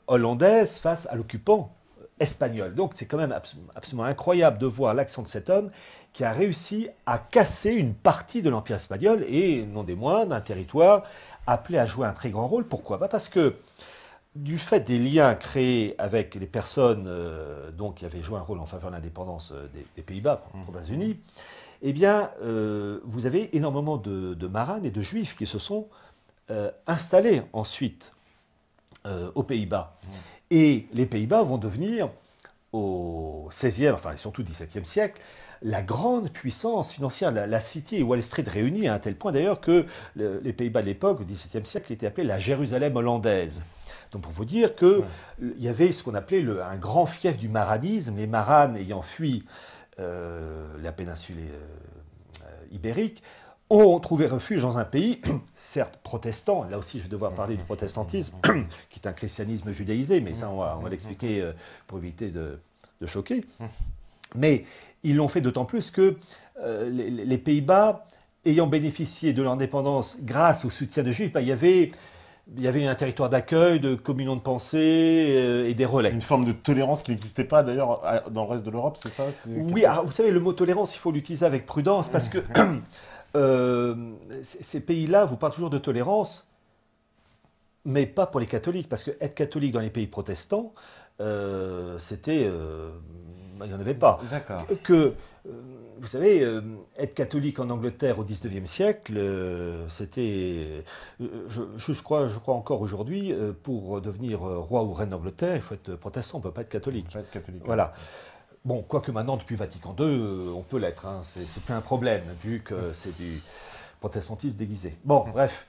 hollandaises face à l'occupant espagnol. Donc c'est quand même absolument incroyable de voir l'action de cet homme qui a réussi à casser une partie de l'Empire espagnol et, non des moindres, un territoire appelé à jouer un très grand rôle. Pourquoi? Parce que du fait des liens créés avec les personnes donc, qui avaient joué un rôle en faveur de l'indépendance des Pays-Bas, provinces unies, eh bien, vous avez énormément de Maranes et de Juifs qui se sont installés ensuite aux Pays-Bas. Et les Pays-Bas vont devenir, au XVIe, enfin surtout XVIIe siècle, la grande puissance financière. La City et Wall Street réunies à un tel point d'ailleurs que les Pays-Bas de l'époque, au XVIIe siècle, étaient appelés la Jérusalem hollandaise. Donc pour vous dire qu'il y avait ce qu'on appelait un grand fief du maranisme, les Maranes ayant fui la péninsule ibérique, ont trouvé refuge dans un pays, certes protestant, là aussi je vais devoir parler du protestantisme, qui est un christianisme judaïsé, mais ça on va l'expliquer pour éviter de choquer. Mais ils l'ont fait d'autant plus que les Pays-Bas, ayant bénéficié de l'indépendance grâce au soutien de Juifs, il y avait un territoire d'accueil, de communion de pensée et des relais. Une forme de tolérance qui n'existait pas d'ailleurs dans le reste de l'Europe, c'est ça? Oui, alors, vous savez, le mot tolérance, il faut l'utiliser avec prudence parce que ces pays-là vous parlent toujours de tolérance, mais pas pour les catholiques, parce que être catholique dans les pays protestants, c'était... il n'y en avait pas. D'accord. Vous savez, être catholique en Angleterre au XIXe siècle, c'était... Je crois encore aujourd'hui, pour devenir roi ou reine d'Angleterre, il faut être protestant, on ne peut pas être catholique. On peut pas être catholique. Voilà. Bon, quoique maintenant, depuis Vatican II, on peut l'être, hein, c'est plus un problème, vu que c'est du protestantisme déguisé. Bon, bref.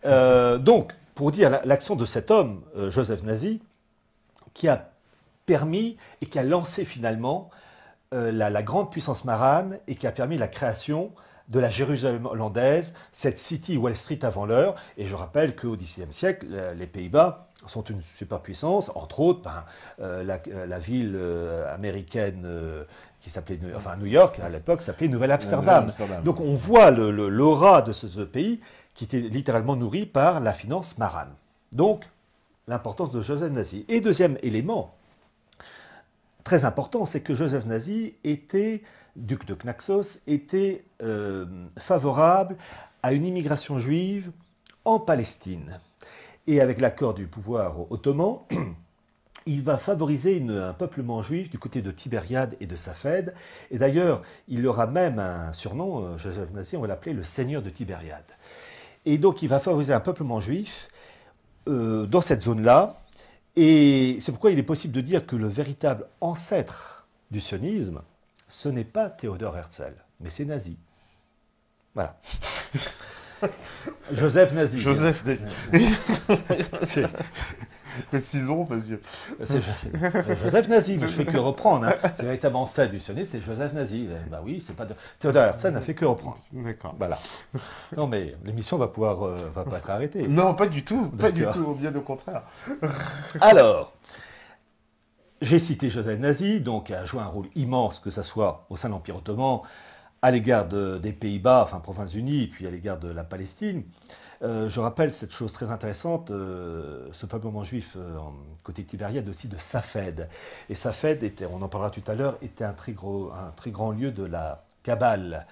Donc, pour dire l'action de cet homme, Joseph Nazi, qui a permis et qui a lancé finalement la grande puissance marane et qui a permis la création de la Jérusalem hollandaise, cette City Wall Street avant l'heure. Et je rappelle qu'au XIXe siècle, les Pays-Bas sont une superpuissance, entre autres, la ville américaine qui s'appelait, enfin New York à l'époque s'appelait Nouvelle-Amsterdam. Donc on voit l'aura de ce pays qui était littéralement nourri par la finance marane. Donc l'importance de Joseph Nazi. Et deuxième élément très important, c'est que Joseph Nazi était, duc de Knaxos, était favorable à une immigration juive en Palestine. Et avec l'accord du pouvoir ottoman, il va favoriser un peuplement juif du côté de Tibériade et de Safed. Et d'ailleurs, il aura même un surnom, Joseph Nazi, on va l'appeler le seigneur de Tibériade. Et donc, il va favoriser un peuplement juif dans cette zone-là. Et c'est pourquoi il est possible de dire que le véritable ancêtre du sionisme, ce n'est pas Théodore Herzl, mais c'est Nazi. Voilà. Joseph Nazi. Joseph Nazi. Précisons, parce que... C'est Joseph Nazi, mais je fais que reprendre. Hein. C'est véritablement ça du sionnisme, c'est Joseph Nazi. Bah oui, c'est pas de... Théodore Herzl n'a fait que reprendre. D'accord. Voilà. Non, mais l'émission va pas être arrêtée. Non, pas du tout, bien au contraire. Alors, j'ai cité Joseph Nazi, donc a joué un rôle immense, que ce soit au sein de l'Empire ottoman, à l'égard des Pays-Bas, enfin Provinces-Unies, et puis à l'égard de la Palestine. Je rappelle cette chose très intéressante, ce peuplement juif côté Tibériade aussi de Safed. Et Safed, on en parlera tout à l'heure, était un très grand lieu de la Kabbale,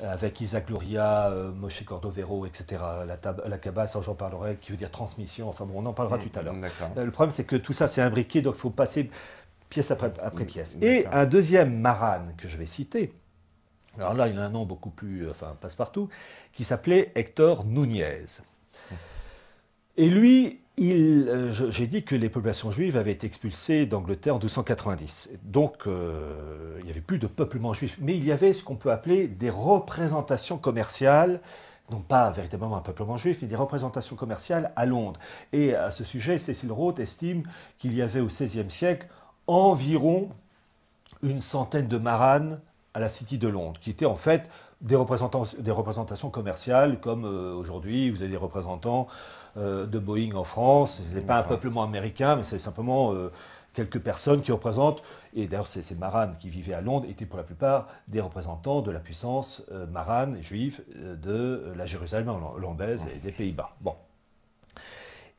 avec Isaac Luria, Moshe Cordovero, etc. La Kabbale, ça j'en parlerai, qui veut dire transmission, enfin bon, on en parlera tout à l'heure. Le problème c'est que tout ça c'est imbriqué, donc il faut passer pièce après pièce. Et un deuxième Maran que je vais citer, alors là, il y a un nom beaucoup plus, passe-partout, qui s'appelait Hector Núñez. Et lui, j'ai dit que les populations juives avaient été expulsées d'Angleterre en 1290. Donc, il n'y avait plus de peuplement juif. Mais il y avait ce qu'on peut appeler des représentations commerciales, non pas véritablement un peuplement juif, mais des représentations commerciales à Londres. Et à ce sujet, Cecil Rhodes estime qu'il y avait au XVIe siècle environ une centaine de maranes à la City de Londres, qui étaient en fait des représentations commerciales, comme aujourd'hui, vous avez des représentants de Boeing en France. Ce n'est pas un peuplement américain, mais c'est simplement quelques personnes qui représentent, et d'ailleurs ces maranes qui vivaient à Londres étaient pour la plupart des représentants de la puissance marane juive de la Jérusalem hollandaise et des Pays-Bas. Bon.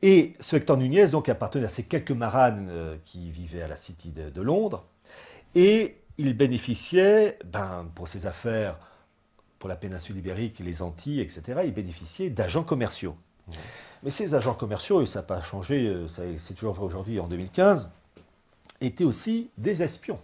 Et ce Hector Núñez donc appartenait à ces quelques maranes qui vivaient à la City de Londres, et il bénéficiait, pour ses affaires, pour la péninsule ibérique, les Antilles, etc., il bénéficiait d'agents commerciaux. Mais ces agents commerciaux, et ça n'a pas changé, c'est toujours vrai aujourd'hui en 2015, étaient aussi des espions.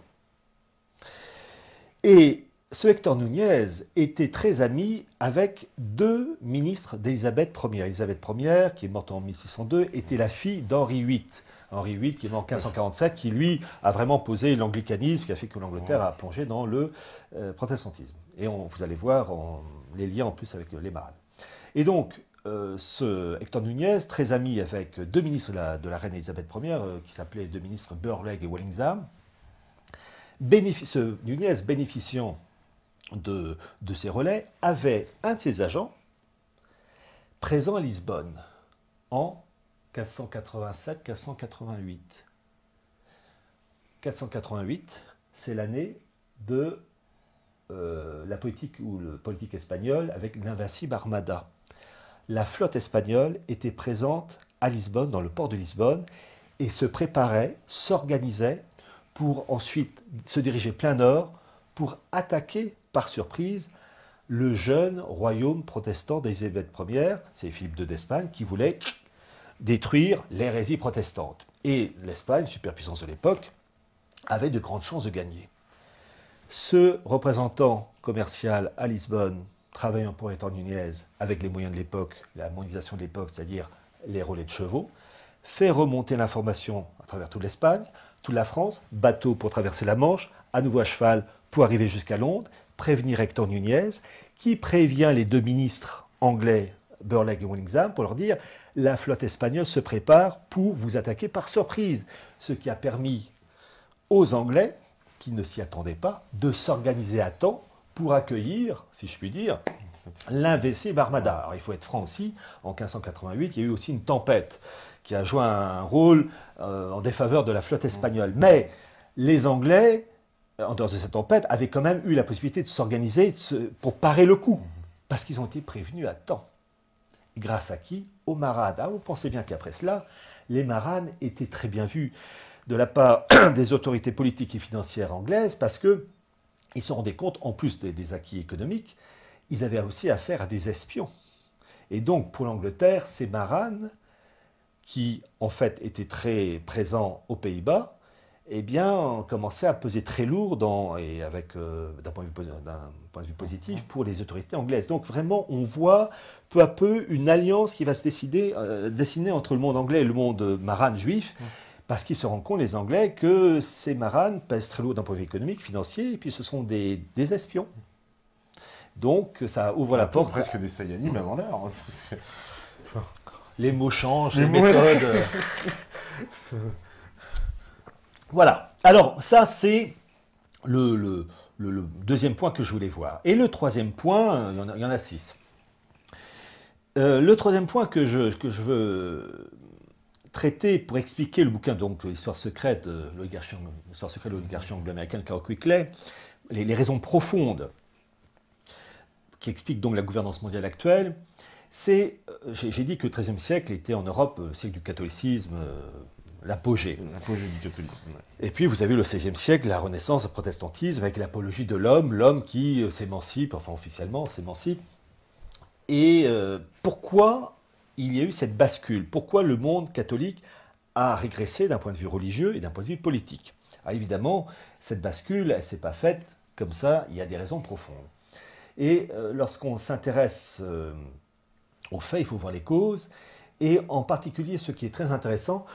Et ce Hector Núñez était très ami avec deux ministres d'Élisabeth Ier. Élisabeth Ier, qui est morte en 1602, était la fille d'Henri VIII. Henri VIII, qui est mort en 1547, qui lui a vraiment posé l'anglicanisme, qui a fait que l'Angleterre a plongé dans le protestantisme. Et vous allez voir les liens en plus avec les maranes. Et donc, ce Hector Núñez, très ami avec deux ministres de la reine Élisabeth Ier, qui s'appelaient les deux ministres Burleigh et Walsingham, ce Núñez, bénéficiant de ces relais, avait un de ses agents présent à Lisbonne en 487-488. 488, c'est l'année de la politique espagnole avec l'invincible Armada. La flotte espagnole était présente à Lisbonne, dans le port de Lisbonne, et se préparait, s'organisait pour ensuite se diriger plein nord pour attaquer par surprise le jeune royaume protestant d'Élisabeth Ier, c'est Philippe II d'Espagne, qui voulait détruire l'hérésie protestante. Et l'Espagne, superpuissance de l'époque, avait de grandes chances de gagner. Ce représentant commercial à Lisbonne, travaillant pour Hector Núñez, avec les moyens de l'époque, la monétisation de l'époque, c'est-à-dire les relais de chevaux, fait remonter l'information à travers toute l'Espagne, toute la France, bateau pour traverser la Manche, à nouveau à cheval pour arriver jusqu'à Londres, prévenir Hector Núñez, qui prévient les deux ministres anglais, Burleigh et Walsingham, pour leur dire « la flotte espagnole se prépare pour vous attaquer par surprise », ce qui a permis aux Anglais, qui ne s'y attendaient pas, de s'organiser à temps pour accueillir, si je puis dire, l'invincible Armada. Alors il faut être franc aussi, en 1588, il y a eu aussi une tempête qui a joué un rôle en défaveur de la flotte espagnole. Mais les Anglais, en dehors de cette tempête, avaient quand même eu la possibilité de s'organiser pour parer le coup, parce qu'ils ont été prévenus à temps. Grâce à qui? Aux maranes. Ah, vous pensez bien qu'après cela, les maranes étaient très bien vus de la part des autorités politiques et financières anglaises, parce qu'ils se rendaient compte, en plus des acquis économiques, ils avaient aussi affaire à des espions. Et donc, pour l'Angleterre, ces maranes, qui en fait étaient très présents aux Pays-Bas, eh bien, commençaient à peser très lourd d'un point de vue positif pour les autorités anglaises. Donc vraiment, on voit peu à peu une alliance qui va se dessiner entre le monde anglais et le monde marane juif, parce qu'ils se rendent compte, les Anglais, que ces maranes pèsent très lourd d'un point de vue économique, financier, et puis ce sont des espions. Donc ça ouvre la porte. Presque des Saiyans avant l'heure. Les mots changent, les méthodes. Voilà. Alors, ça, c'est le deuxième point que je voulais voir. Et le troisième point, il y en a 6. Le troisième point que je veux traiter pour expliquer le bouquin, donc l'histoire secrète de l'oligarchie anglo-américaine de Carroll Quigley, les raisons profondes qui expliquent donc la gouvernance mondiale actuelle, c'est, j'ai dit que le XIIIe siècle était en Europe, siècle du catholicisme, l'apogée. L'apogée du catholicisme. Et puis vous avez le XVIe siècle, la Renaissance, le protestantisme, avec l'apologie de l'homme qui s'émancipe, enfin officiellement s'émancipe. Et pourquoi il y a eu cette bascule? Pourquoi le monde catholique a régressé d'un point de vue religieux et d'un point de vue politique? Alors évidemment, cette bascule, elle ne s'est pas faite comme ça, il y a des raisons profondes. Et lorsqu'on s'intéresse aux faits, il faut voir les causes. Et en particulier, ce qui est très intéressant,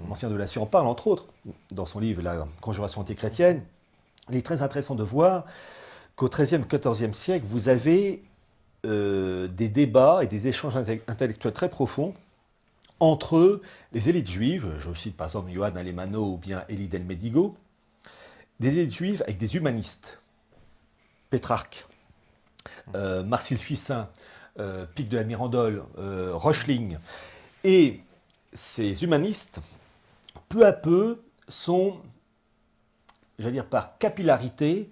l'ancien de Lassier en parle, entre autres, dans son livre La Conjuration antichrétienne, il est très intéressant de voir qu'au XIIIe et XIVe siècle, vous avez des débats et des échanges intellectuels très profonds entre les élites juives, je cite par exemple Johann Alemanno ou bien Elie del Medigo, des élites juives avec des humanistes, Pétrarque, Marcille Ficin, Pic de la Mirandole, Reuchlin. Et ces humanistes, peu à peu, sont, j'allais dire par capillarité,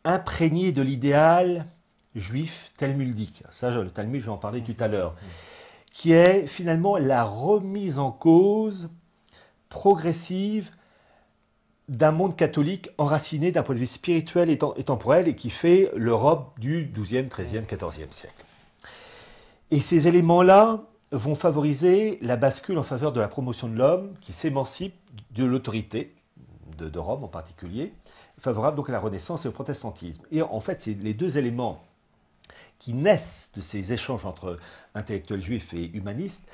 imprégnés de l'idéal juif talmudique. Ça, le Talmud, je vais en parler tout à l'heure. Qui est finalement la remise en cause progressive d'un monde catholique enraciné d'un point de vue spirituel et temporel et qui fait l'Europe du XIIe, XIIIe, XIVe siècle. Et ces éléments-là vont favoriser la bascule en faveur de la promotion de l'homme qui s'émancipe de l'autorité, de Rome en particulier, favorable donc à la Renaissance et au protestantisme. Et en fait, c'est les deux éléments qui naissent de ces échanges entre intellectuels juifs et humanistes.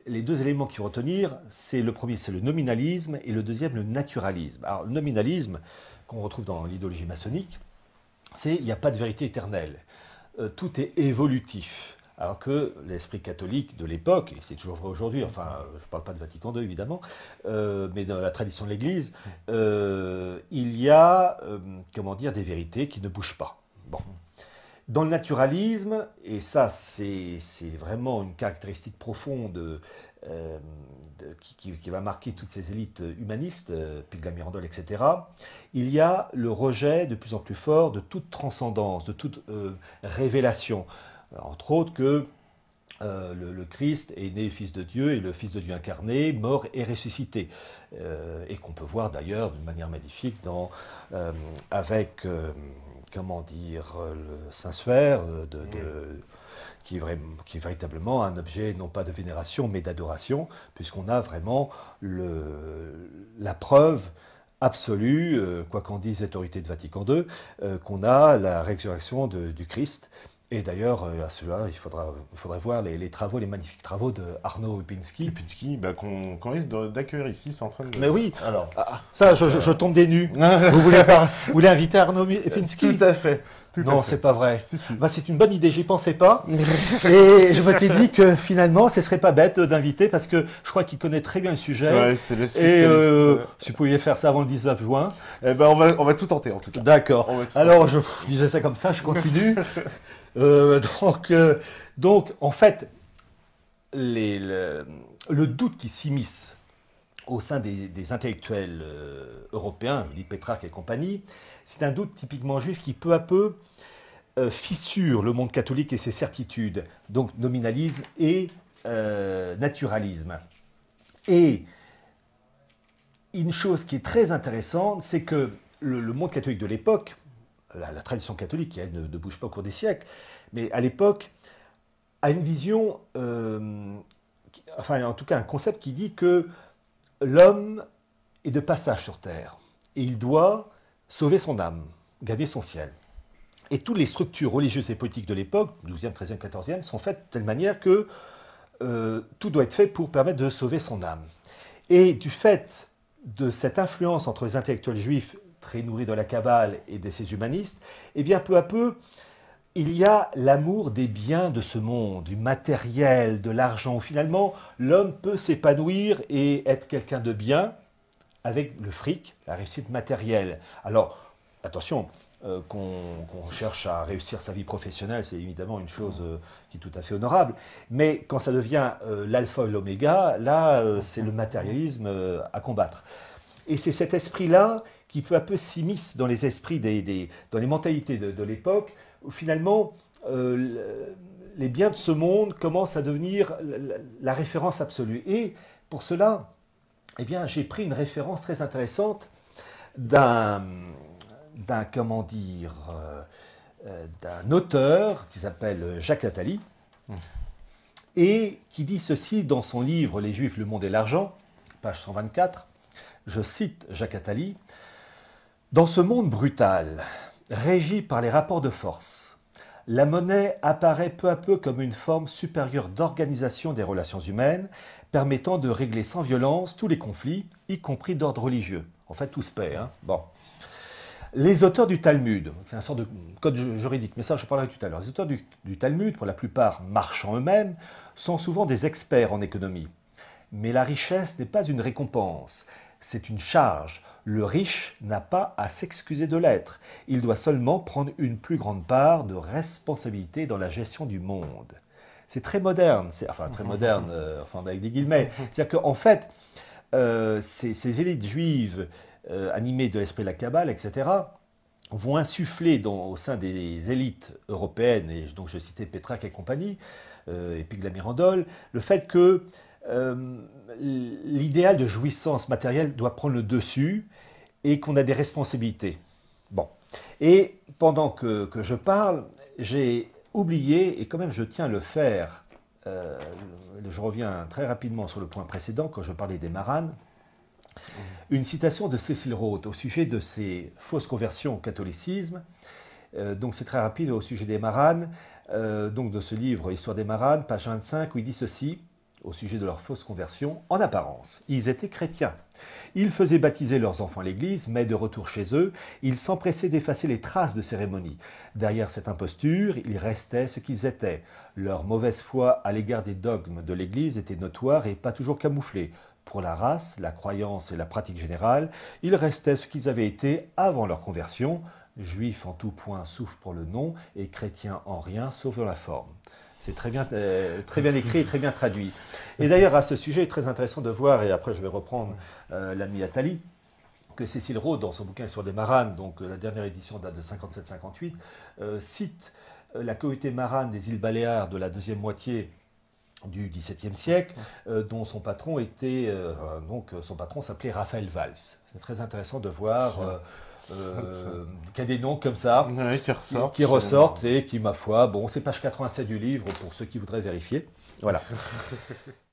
Les deux éléments qu'il faut retenir, c'est le premier, c'est le nominalisme, et le deuxième, le naturalisme. Alors, le nominalisme, qu'on retrouve dans l'idéologie maçonnique, c'est il n'y a pas de vérité éternelle. Tout est évolutif. Alors que l'esprit catholique de l'époque, et c'est toujours vrai aujourd'hui, enfin, je ne parle pas de Vatican II évidemment, mais dans la tradition de l'Église, il y a, comment dire, des vérités qui ne bougent pas. Bon. Dans le naturalisme, et ça c'est vraiment une caractéristique profonde qui va marquer toutes ces élites humanistes, Pic de la Mirandole, etc., il y a le rejet de plus en plus fort de toute transcendance, de toute révélation. Entre autres que le Christ est né fils de Dieu et le fils de Dieu incarné, mort et ressuscité. Et qu'on peut voir d'ailleurs d'une manière magnifique avec comment dire, le Saint-Suaire, qui est véritablement un objet non pas de vénération mais d'adoration, puisqu'on a vraiment la preuve absolue, quoi qu'en dise l'autorité de Vatican II, qu'on a la résurrection du Christ. Et d'ailleurs, à cela, il faudrait voir les travaux, les magnifiques travaux de Arnaud Lipinski. Lipinski, qu'on risque d'accueillir ici, c'est en train de... Mais oui, alors, ça, je tombe des nues. Vous voulez inviter Arnaud Lipinski? Tout à fait. Non, c'est pas vrai. Si, si. Bah, c'est une bonne idée, j'y pensais pas. Et je m'étais dit que finalement, ce serait pas bête d'inviter parce que je crois qu'il connaît très bien le sujet. Ouais, c'est le spécialiste. Et si vous pouviez faire ça avant le 19 juin. Eh ben, on va tout tenter en tout cas. D'accord. Alors, je disais ça comme ça, je continue. Donc, en fait, le doute qui s'immisce au sein des intellectuels européens, je dis Pétrarque et compagnie, c'est un doute typiquement juif qui peu à peu fissure le monde catholique et ses certitudes, donc nominalisme et naturalisme. Et une chose qui est très intéressante, c'est que le monde catholique de l'époque, la tradition catholique, qui elle, ne bouge pas au cours des siècles, mais à l'époque, a une vision, enfin en tout cas un concept qui dit que l'homme est de passage sur Terre et il doit sauver son âme, gagner son ciel. Et toutes les structures religieuses et politiques de l'époque, 12e, 13e, 14e, sont faites de telle manière que tout doit être fait pour permettre de sauver son âme. Et du fait de cette influence entre les intellectuels juifs très nourris de la Kabbale et de ces humanistes, eh bien peu à peu, il y a l'amour des biens de ce monde, du matériel, de l'argent. Finalement, l'homme peut s'épanouir et être quelqu'un de bien avec le fric, la réussite matérielle. Alors, attention, qu'on cherche à réussir sa vie professionnelle, c'est évidemment une chose qui est tout à fait honorable. Mais quand ça devient l'alpha et l'oméga, là, c'est le matérialisme à combattre. Et c'est cet esprit-là qui peu à peu s'immisce dans les esprits, dans les mentalités de l'époque, où finalement, les biens de ce monde commencent à devenir la référence absolue. Et pour cela, eh bien, j'ai pris une référence très intéressante d'un auteur qui s'appelle Jacques Attali et qui dit ceci dans son livre Les Juifs, le monde et l'argent, page 124. Je cite Jacques Attali. « Dans ce monde brutal, régi par les rapports de force, la monnaie apparaît peu à peu comme une forme supérieure d'organisation des relations humaines, permettant de régler sans violence tous les conflits, y compris d'ordre religieux. » En fait, tout se paie. Hein. Bon. Les auteurs du Talmud, c'est un sort de code juridique, mais ça je parlerai tout à l'heure. Les auteurs du Talmud, pour la plupart marchands eux-mêmes, sont souvent des experts en économie. Mais la richesse n'est pas une récompense, c'est une charge. Le riche n'a pas à s'excuser de l'être. Il doit seulement prendre une plus grande part de responsabilité dans la gestion du monde. C'est très moderne, enfin très moderne, enfin avec des guillemets. C'est-à-dire qu'en fait, ces élites juives animées de l'esprit de la Kabbale, etc., vont insuffler au sein des élites européennes, et donc je citais Pétrarque et compagnie, et Pygmalion, le fait que l'idéal de jouissance matérielle doit prendre le dessus et qu'on a des responsabilités. Bon. Et pendant que je parle, j'ai oublié, et quand même je tiens à le faire, je reviens très rapidement sur le point précédent quand je parlais des maranes, une citation de Cécile Rhodes au sujet de ses fausses conversions au catholicisme. Donc c'est très rapide au sujet des maranes, donc de ce livre Histoire des maranes, page 25, où il dit ceci au sujet de leur fausse conversion. En apparence, ils étaient chrétiens. Ils faisaient baptiser leurs enfants à l'église, mais de retour chez eux, ils s'empressaient d'effacer les traces de cérémonie. Derrière cette imposture, ils restaient ce qu'ils étaient. Leur mauvaise foi à l'égard des dogmes de l'église était notoire et pas toujours camouflée. Pour la race, la croyance et la pratique générale, ils restaient ce qu'ils avaient été avant leur conversion, juifs en tout point sauf pour le nom et chrétiens en rien sauf dans la forme. C'est très bien écrit et très bien traduit. Et d'ailleurs, à ce sujet, il est très intéressant de voir, et après je vais reprendre l'ami Attali, que Cécile Rhodes, dans son bouquin Sur des maranes, donc la dernière édition date de 57-58, cite la communauté marane des îles Baléares de la deuxième moitié du XVIIe siècle, dont son patron était, son patron s'appelait Raphaël Valls. C'est très intéressant de voir qu'il y a des noms comme ça qui ressortent et qui, ma foi, bon, c'est page 87 du livre pour ceux qui voudraient vérifier. Voilà.